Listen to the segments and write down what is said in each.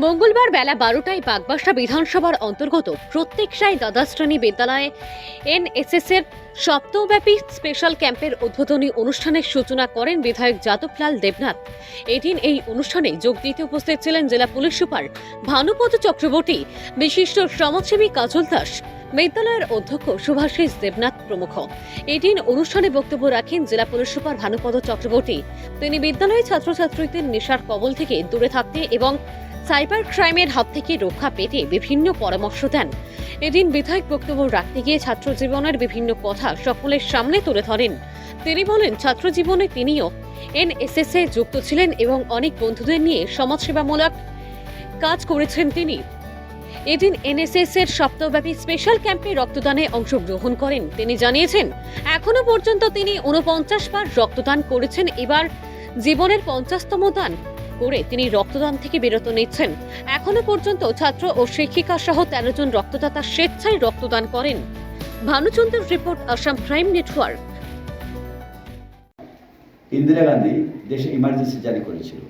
মঙ্গলবার বেলা 12টায় বাগবাসা বিধানসভার অন্তর্গত প্রত্যেক সাই দ্বাদশ শ্রেণী বিদ্যালয়ে এনএসএস এর সপ্তাহব্যাপী স্পেশাল ক্যাম্পের উদ্বোধনী অনুষ্ঠানের সূচনা করেন বিধায়ক যাদবলাল দেবনাথ। এদিন এই অনুষ্ঠানে যোগ দিতে উপস্থিত ছিলেন জেলা পুলিশ সুপার ভানুপদ চক্রবর্তী, বিশিষ্ট সমাজসেবী কাজল দাস, বিদ্যালয়ের অধ্যক্ষ শুভাশিস দেবনাথ প্রমুখ। এদিন অনুষ্ঠানে বক্তব্য রাখেন জেলা পুলিশ সুপার ভানুপদ চক্রবর্তী। তিনি বিদ্যালয়ে ছাত্রছাত্রীদের নেশার কবল থেকে দূরে থাকতে এবং সাইবার ক্রাইমের হাত থেকে রক্ষা পেতে বিভিন্ন পরামর্শ দেন। এদিন বিধায়ক বক্তব্য রাখতে গিয়ে ছাত্র জীবনের বিভিন্ন কথা সকলের সামনে তুলে ধরেন। তিনি বলেন, ছাত্র জীবনে তিনিও এনএসএস এ যুক্ত ছিলেন এবং অনেক বন্ধুদের নিয়ে সমাজসেবামূলক কাজ করেছেন তিনি। এদিন এনএসএস এর সপ্তাহব্যাপী স্পেশাল ক্যাম্পে রক্তদানে অংশগ্রহণ করেন। তিনি জানিয়েছেন, এখনো পর্যন্ত তিনি 49 বার রক্তদান করেছেন। এবার জীবনের 50তম দান করে তিনি রক্তদান থেকে বিরত নিচ্ছেন। এখনো পর্যন্ত ছাত্র ও শিক্ষিকা সহ 13 জন রক্তদাতা স্বেচ্ছায় রক্তদান করেন। ভানুচন্দ্রের report, Assam crime network. Indira Gandhi দেশে ইমার্জেন্সি জারি করেছিল।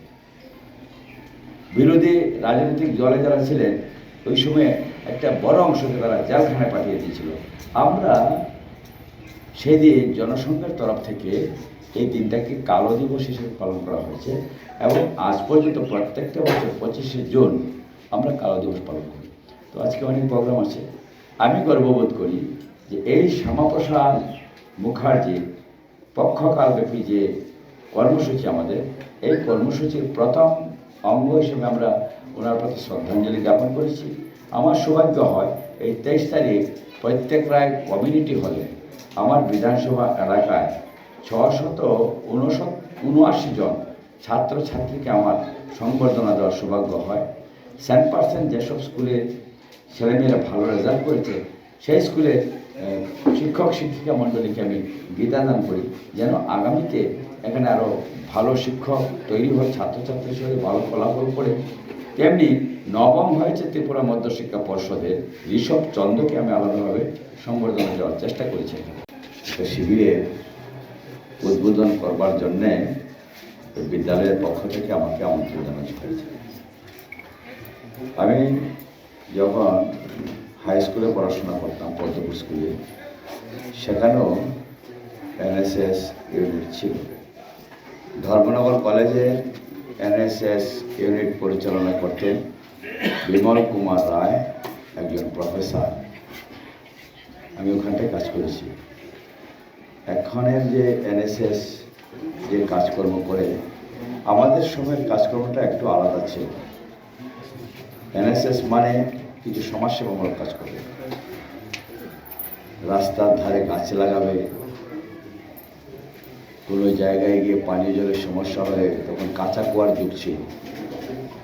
বিরোধী রাজনৈতিক দলে যারা ছিলেন ওই সময় একটা বড় অংশকে তারা জেলখানায় পাঠিয়ে দিয়েছিল। আমরা সেদিন জনসংঘের তরফ থেকে এই দিনটাকে কালো দিবস হিসেবে পালন করা হয়েছে এবং আজ পর্যন্ত প্রত্যেকটা বছর 25শে জুন আমরা কালো দিবস পালন করি। তো আজকে অনেক প্রোগ্রাম আছে। আমি গর্ববোধ করি যে এই শ্যামাপ্রসাদ মুখার্জির পক্ষকালব্যাপী যে কর্মসূচি আমাদের, এই কর্মসূচির প্রথম অঙ্গ হিসেবে আমরা ওনার প্রতি শ্রদ্ধাঞ্জলি জ্ঞাপন করেছি। আমার সৌভাগ্য হয় এই 23 তারিখ প্রত্যেক রায় কমিউনিটি হলে আমার বিধানসভা এলাকায় 679 জন ছাত্রছাত্রীকে আমার সংবর্ধনা দেওয়ার সৌভাগ্য হয়। 100% যেসব স্কুলে ছেলেমেয়েরা ভালো রেজাল্ট করেছে সেই স্কুলে শিক্ষক শিক্ষিকা মণ্ডলীকে আমি বিদাদান করি, যেন আগামীতে এখানে আরও ভালো শিক্ষক তৈরি হয়, ছাত্রছাত্রীর সঙ্গে ভালো ফলাফল করে। তেমনি নবম হয়েছে ত্রিপুরা মধ্যশিক্ষা পর্ষদের ঋষভ চন্দ্রকে আমি আলাদাভাবে সংবর্ধনা দেওয়ার চেষ্টা করেছি। শিবিরের উদ্বোধন করবার জন্যে বিদ্যালয়ের পক্ষ থেকে আমাকে আমন্ত্রণ জানানো হয়েছে। আমি যখন হাই স্কুলে পড়াশোনা করতাম, পদ্মপুর স্কুলে, সেখানেও এনএসএস ইউনিট ছিল। ধর্মনগর কলেজে এনএসএস ইউনিট পরিচালনা করতেন বিমল কুমার রায়, একজন প্রফেসর। আমি ওখানটায় কাজ করেছি। এখনের যে এনএসএস যে কাজকর্ম করে, আমাদের সময়ের কাজকর্মটা একটু আলাদা ছিল। এনএসএস মানে কিছু সমাজসেবামূলক কাজ করবে, রাস্তার ধারে গাছ লাগাবে, কোনো জায়গায় গিয়ে পানীয় জলের সমস্যা হলে তখন কাঁচা কুয়ার যুগ ছিল,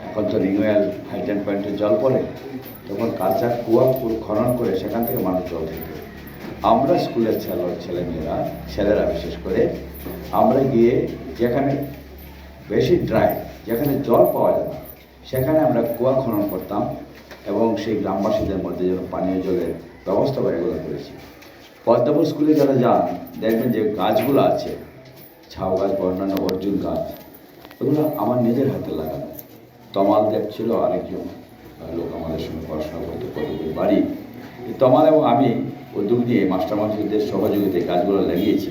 এখন তো রিনিউয়াল হাইড্রেন্ট পয়েন্টে জল পড়ে, তখন কাঁচা কুয়া খনন করে সেখান থেকে মানুষ জল খেত। আমরা স্কুলের ছেলেরা বিশেষ করে আমরা গিয়ে যেখানে বেশি ড্রাই, যেখানে জল পাওয়া যায় না, সেখানে আমরা কুয়া খনন করতাম এবং সেই গ্রামবাসীদের মধ্যে যেন পানীয় জলের ব্যবস্থা করে এগুলো করেছি। পদ্মপুর স্কুলে যারা যান দেখবেন যে গাছগুলো আছে, ঝাউ গাছ বা অন্যান্য অর্জুন গাছ, ওগুলো আমার নিজের হাতে লাগানো। তমাল দেব ছিল আরেকজন লোক আমাদের সঙ্গে পড়াশোনা করতে, পদ্মপুর বাড়ি। তমাল এবং আমি উদ্যোগ নিয়ে মাস্টারমশাইদের সহযোগিতায় গাছগুলো লাগিয়েছি।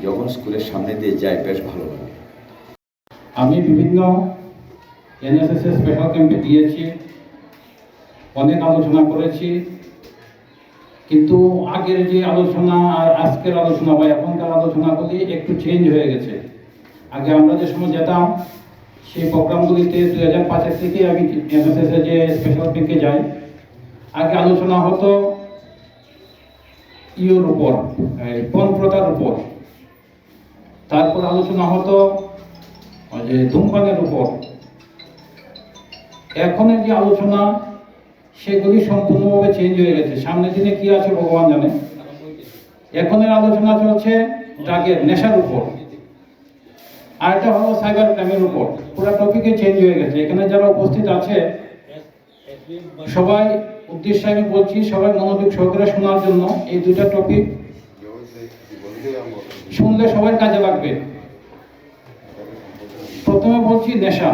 যখন স্কুলের সামনে দিয়ে যাই বেশ ভালো লাগে। আমি বিভিন্ন এনএসএস স্পেশাল ক্যাম্পে দিয়েছি, অনেক আলোচনা করেছি, কিন্তু আগের যে আলোচনা আর আজকের আলোচনা বা এখনকার আলোচনাগুলি একটু চেঞ্জ হয়ে গেছে। আগে আমরা যে সময় যেতাম সেই প্রোগ্রামগুলিতে 2005 থেকে আমি এনএসএস যে স্পেশাল ক্যাম্পে যাই, আগে আলোচনা হতো ইউর উপর, পণপ্রথার উপর, তারপর আলোচনা হতো যে ধূমপানের উপর। এখনের যে আলোচনা সেগুলি সম্পূর্ণভাবে চেঞ্জ হয়ে গেছে। সামনের দিনে কি আছে ভগবান জানে। এখনের আলোচনা চলছে ড্রাগের, নেশার উপর, আর এটা হলো সাইবার ক্রাইমের উপর। পুরো টপিকে চেঞ্জ হয়ে গেছে। এখানে যারা উপস্থিত আছে সবাই উদ্দেশ্যে আমি বলছি, সবাই মনোযোগ সহকারে শোনার জন্য। এই দুইটা টপিক শুনলে সবার কাজে লাগবে। প্রথমে বলছি নেশা।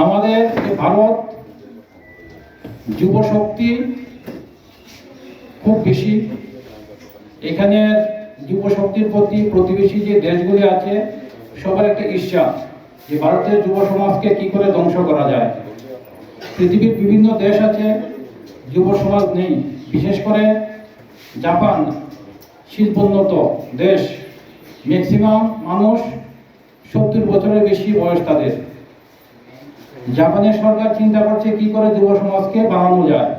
আমাদের যে ভারত যুব শক্তি খুব বেশি, এখানে যুব শক্তির প্রতি প্রতিবেশী যে দেশগুলি আছে সবার একটা ঈর্ষা যে ভারতের যুব সমাজকে কি করে ধ্বংস করা যায়। পৃথিবীর বিভিন্ন দেশ আছে যুব সমাজ নেই, বিশেষ করে জাপান শিল্পোন্নত দেশ, ম্যাক্সিমাম মানুষ 70 বছরের বেশি বয়স তাদের। জাপানের সরকার চিন্তা করছে কি করে যুব সমাজকে বাড়ানো যায়,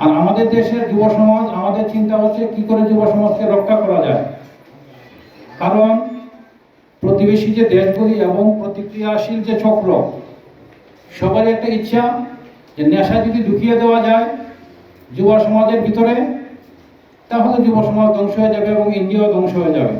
আর আমাদের দেশের যুব সমাজ আমাদের চিন্তা হচ্ছে কি করে যুব সমাজকে রক্ষা করা যায়। কারণ প্রতিবেশী যে দেশগুলি এবং প্রতিক্রিয়াশীল যে চক্র, সবারই একটা ইচ্ছা যে নেশা যদি ঢুকিয়ে দেওয়া যায় যুব সমাজের ভিতরে, তাহলে যুব সমাজ ধ্বংস হয়ে যাবে এবং ইন্ডিয়াও ধ্বংস হয়ে যাবে।